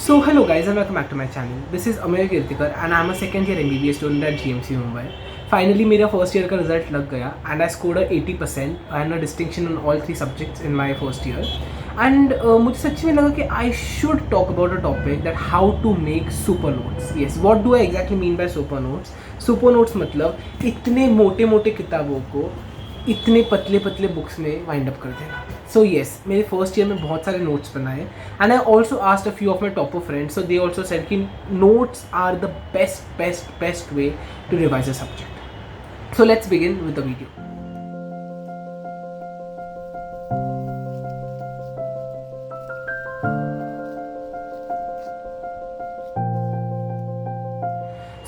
So hello guys and welcome back to my channel. This is Ameya Kirtikar and I am a second year MBBS student at GMC Mumbai. Finally मेरा first year का result लग गया and I scored a 80% and a distinction on all three subjects in my first year. And मुझे सच्ची में लगा कि I should talk about a topic that how to make super notes. Yes, what do I exactly mean by super notes? Super notes मतलब इतने मोटे मोटे किताबों को इतने पतले पतले बुक्स में वाइंड अप कर देना. सो येस, मेरे फर्स्ट ईयर में बहुत सारे नोट्स बनाए and I also asked a few of my topper friends, so they also said कि notes are the best way to revise a subject. So let's begin with the video.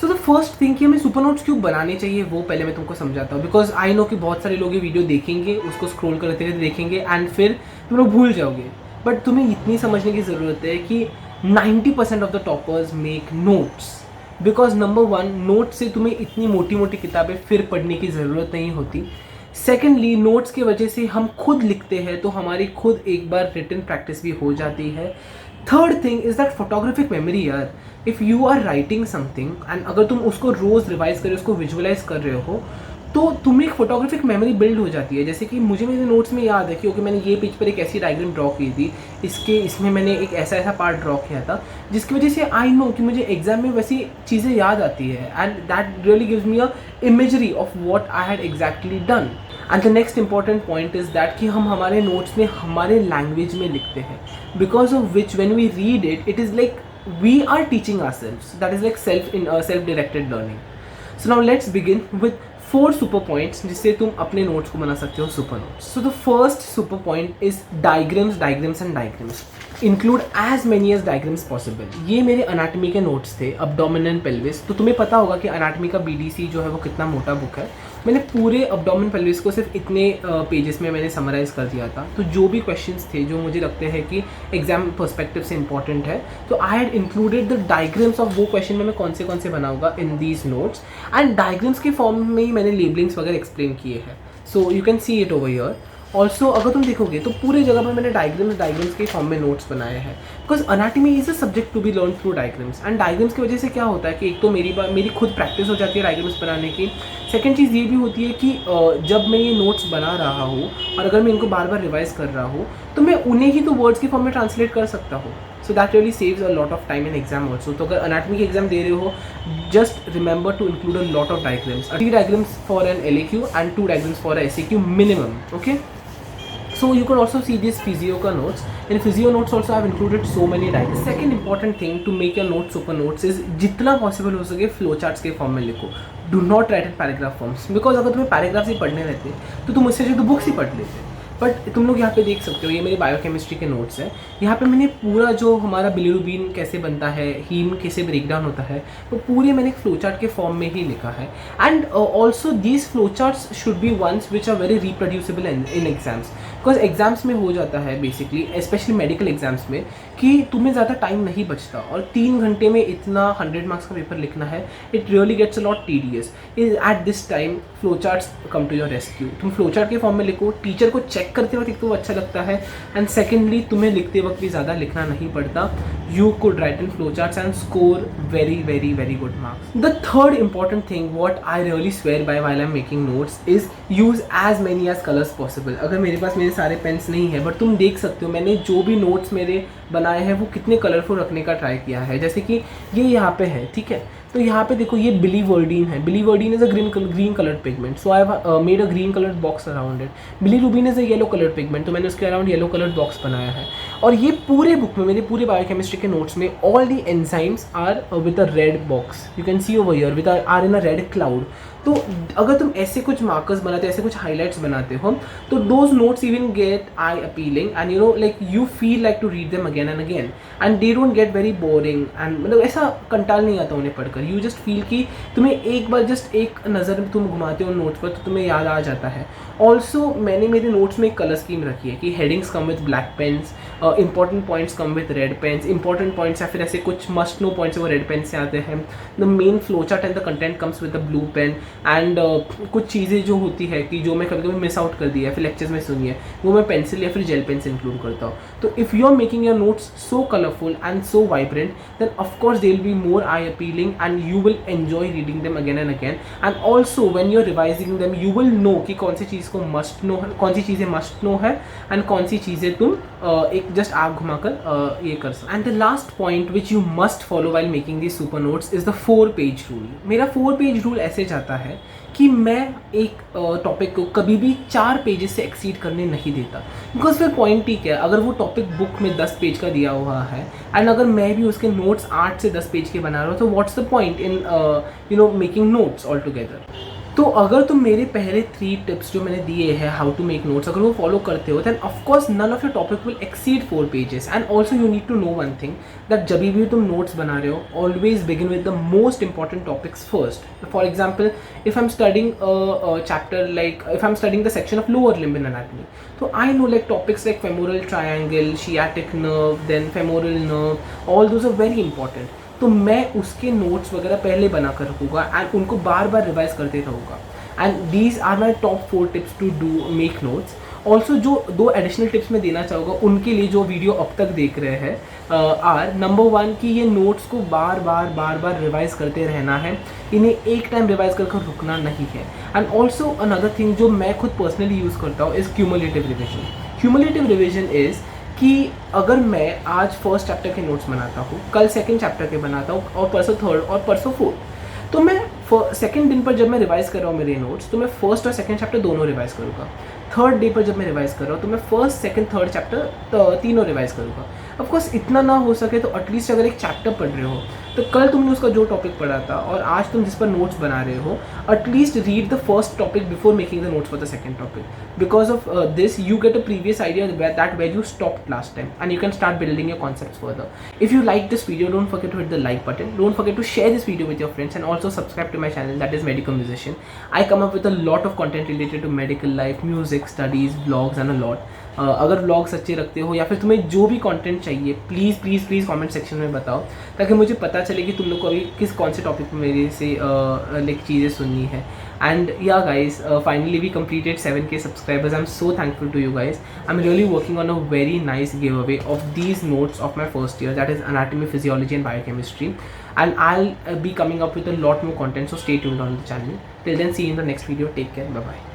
So the first thing कि हमें super notes क्यों बनाने चाहिए वो पहले मैं तुमको समझाता हूँ. बिकॉज आई नो कि बहुत सारे लोग ये वीडियो देखेंगे, उसको स्क्रॉल करते रहते देखेंगे एंड फिर तुम लोग भूल जाओगे. बट तुम्हें इतनी समझने की ज़रूरत है कि 90% of the toppers make notes. Because number one, note से तुम्हें इतनी मोटी मोटी किताबें फिर पढ़ने की ज़रूरत नहीं होती. सेकेंडली, नोट्स की वजह से हम खुद लिखते हैं तो हमारी खुद एक बार रिटन प्रैक्टिस भी हो जाती है. Third thing is that photographic memory. यार, if you are writing something and अगर तुम उसको रोज़ रिवाइज कर रहे हो, उसको विजुअलाइज कर रहे हो, तो तुम्हें एक फोटोग्राफिक मेमोरी बिल्ड हो जाती है. जैसे कि मुझे मेरे नोट्स में याद है कि ओके, मैंने ये पेज पर एक ऐसी डायग्राम ड्रॉ की थी, इसमें मैंने एक ऐसा पार्ट ड्रॉ किया था, जिसकी वजह से आई नो कि मुझे एग्जाम में वैसी चीज़ें याद आती है and that really gives me a imagery of what I had exactly done. And the next important point is that कि हम हमारे नोट्स में हमारे लैंग्वेज में लिखते हैं, because of which when we read it, it is like we are teaching ourselves. That is like self directed learning. So now let's begin with 4 super points जिससे तुम अपने नोट्स को बना सकते हो super notes. So the first super point is diagrams and diagrams. Include as many as diagrams possible. ये मेरे anatomy के नोट्स थे, अब्डोमेन एंड पेल्विस. तो तुम्हें पता होगा कि अनाटमी का BDC जो है वो कितना मोटा बुक है. मैंने पूरे अब्डोमेन पेल्विस को सिर्फ इतने पेजेस में मैंने समराइज़ कर दिया था. तो जो भी क्वेश्चंस थे जो मुझे लगते हैं कि एग्जाम पर्सपेक्टिव से इंपॉर्टेंट है, तो I had included the diagrams of वो क्वेश्चन में मैं कौन से बनाऊंगा in these notes. And diagrams के फॉर्म में ही मैंने लेबलिंग्स वगैरह एक्सप्लेन किए हैं. So you can see it over here. Also अगर तुम देखोगे तो पूरे जगह पर मैंने डायग्राम्स के फॉर्म में नोट्स बनाए हैं. Because anatomy is a subject to be learn through diagrams. And diagrams की वजह से क्या होता है कि एक तो मेरी खुद प्रैक्टिस हो जाती है डायग्राम्स बनाने की. सेकेंड चीज़ ये भी होती है कि जब मैं ये नोट्स बना रहा हूँ और अगर मैं इनको बार बार रिवाइज कर रहा हूँ, तो मैं उन्हें ही तो वर्ड्स के फॉर्म में ट्रांसलेट कर सकता हूँ. So that really saves a lot of time in exam also. तो अगर अनाटमी की एग्जाम दे रहे हो, just remember to include a lot of diagrams. 3 diagrams for an LAQ and 2 diagrams for SAQ minimum. Okay, so you can also see this physio ka notes. In physio notes also I have included so many diagrams. Second important thing to make your notes super notes is जितना possible हो सके flow charts के form में लिखो. Do not write in paragraph forms, because अगर तुम्हें paragraphs ही पढ़ने रहते तो तुम उससे जो बुक्स ही पढ़ लेते. बट तुम लोग यहाँ पे देख सकते हो, ये मेरी बायोकेमिस्ट्री के नोट्स हैं. यहाँ पे मैंने पूरा जो हमारा बिलिरुबिन कैसे बनता है, हीम कैसे ब्रेक डाउन होता है, वो पूरे मैंने एक फ्लो चार्ट के फॉर्म में ही लिखा है. And also these flow charts should be ones which are very reproducible in exams. Because exams में हो जाता है बेसिकली, स्पेशली मेडिकल एग्जाम्स में, कि तुम्हें ज़्यादा टाइम नहीं बचता और 3 घंटे में इतना 100 मार्क्स का पेपर लिखना है. It really gets a lot tedious. At this time flow charts come to your rescue. तुम फ्लो चार्ट के फॉर्म में लिखो, टीचर को चेक करते वक्त एक तो अच्छा लगता है, एंड सेकेंडली तुम्हें लिखते वक्त भी ज़्यादा लिखना नहीं पड़ता. You could write in flow charts and score very very very good marks. The third important thing what I really swear by while I am making notes is use as many as colours possible. अगर मेरे पास मेरे सारे pens नहीं है, but तुम देख सकते हो मैंने जो भी नोट्स मेरे बनाए हैं वो कितने कलरफुल रखने का ट्राई किया है. जैसे कि ये यहाँ पे है, ठीक है, तो यहाँ पे देखो ये बिलीवर्डीन है. Biliverdin is a green coloured pigment, so I have made a green coloured box around it. Bilirubin is a yellow coloured pigment, तो मैंने उसके अराउंड येलो कलर्ड बॉक्स बनाया है. और ये पूरे बुक में, मेरे पूरे बायोकेमिस्ट्री के नोट्स में, all the enzymes are with a red box. You can see over here with or in a red cloud. तो अगर तुम ऐसे कुछ मार्कर्स बनाते हो, ऐसे कुछ हाईलाइट्स बनाते हो, तो those notes even get eye appealing and you know like you feel like to read them again and again. And they don't get very boring and मतलब ऐसा कंटाल नहीं आता उन्हें पढ़कर. यू जस्ट फील कि तुम्हें एक बार जस्ट एक नज़र में तुम घुमाते हो नोट्स पर तो तुम्हें याद आ जाता है. ऑल्सो मैंने मेरे नोट्स में एक कलर स्कीम रखी है कि headings come with black pens important points come with red pens, important points या फिर ऐसे कुछ मस्ट नो पॉइंट्स वो रेड पेन से आते हैं. The main flow chart and the content comes with the blue pen. And कुछ चीज़ें जो होती है कि जो मैं कभी कभी मिस आउट कर दी है फिर लेक्चर्स में सुनी है, वो मैं पेंसिल या फिर जेल पेन से इंक्लूड करता हूँ. तो if you are making your notes so colourful and so vibrant, then of course they will be more eye appealing and you will enjoy reading them again and again. And also when you are revising them you will know कि कौन सी चीज़ को must know है, कौन सी चीज़ें must know है and कौन सी चीज़ें तुम एक जस्ट आग घुमाकर ये कर सकते. And the last point which you must follow while making the super notes is the 4 page rule. मेरा 4 पेज रूल ऐसे जाता है कि मैं एक टॉपिक को कभी भी 4 पेजेस से एक्सीड करने नहीं देता. बिकॉज फिर पॉइंट ठीक है, अगर वो टॉपिक बुक में 10 पेज का दिया हुआ है एंड अगर मैं भी उसके नोट्स 8 से 10 पेज के बना रहा हूँ, तो what's the point in making notes all together. तो अगर तुम मेरे पहले 3 टिप्स जो मैंने दिए हैं हाउ टू मेक नोट्स अगर वो फॉलो करते हो, then of course none of your topic will exceed 4 pages. And also you need to know one thing, that जब भी तुम नोट्स बना रहे हो always begin with the most important topics first. For example, if I am studying chapter like if I am studying the section of lower limb in anatomy, तो I know like topics like femoral triangle, sciatic nerve, then femoral nerve, all those are very important. तो मैं उसके notes वगैरह पहले बना कर रखूँगा and उनको बार बार रिवाइज करते रहूँगा. And these are my top 4 tips to do make notes. Also जो 2 एडिशनल टिप्स मैं देना चाहूँगा उनके लिए जो वीडियो अब तक देख रहे हैं आर नंबर 1 कि ये नोट्स को बार बार रिवाइज करते रहना है, इन्हें एक टाइम रिवाइज कर रुकना नहीं है. एंड ऑल्सो अनदर थिंग जो मैं खुद पर्सनली यूज़ करता हूँ is cumulative revision. Cumulative revision is कि अगर मैं आज फर्स्ट चैप्टर के नोट्स बनाता हूँ, कल सेकंड चैप्टर के बनाता हूँ और परसों थर्ड और परसों फोर्थ, तो मैं सेकंड दिन पर जब मैं रिवाइज कर रहा हूँ मेरे नोट्स, तो मैं फर्स्ट और सेकंड चैप्टर दोनों रिवाइज करूँगा. थर्ड डे पर जब मैं रिवाइज कर रहा हूँ तो मैं फर्स्ट सेकंड थर्ड चैप्टर तीनों रिवाइज करूँगा. ऑफकोर्स इतना ना हो सके तो एटलीस्ट अगर एक चैप्टर पढ़ रहे हो तो कल तुमने उसका जो टॉपिक पढ़ा था और आज तुम जिस पर नोट्स बना रहे हो, at least read the first topic before making the notes for the second topic. Because of this you get a previous idea that where you stopped last time and you can start building your concepts further. If you like this video, don't forget to hit the like button. Don't forget to share this video with your friends and also subscribe to my channel, that is Medical Musician. I come up with a lot of content related to medical life, music, studies, vlogs and a lot. अगर vlogs अच्छे रखते हो या फिर तुम्हें जो भी content चाहिए प्लीज़ कमेंट सेक्शन में बताओ, ताकि मुझे पता चले कि तुम लोग को अभी कौन से टॉपिक में मेरे से लाइक चीज़ें सुननी है. And yeah guys, finally we completed 7k subscribers. I'm so thankful to you guys. I'm really working on a very nice giveaway of these notes of my first year, that is anatomy, physiology and biochemistry, and I'll be coming up with a lot more content, so stay tuned on the channel. Till then, see you in the next video. Take care. Bye bye.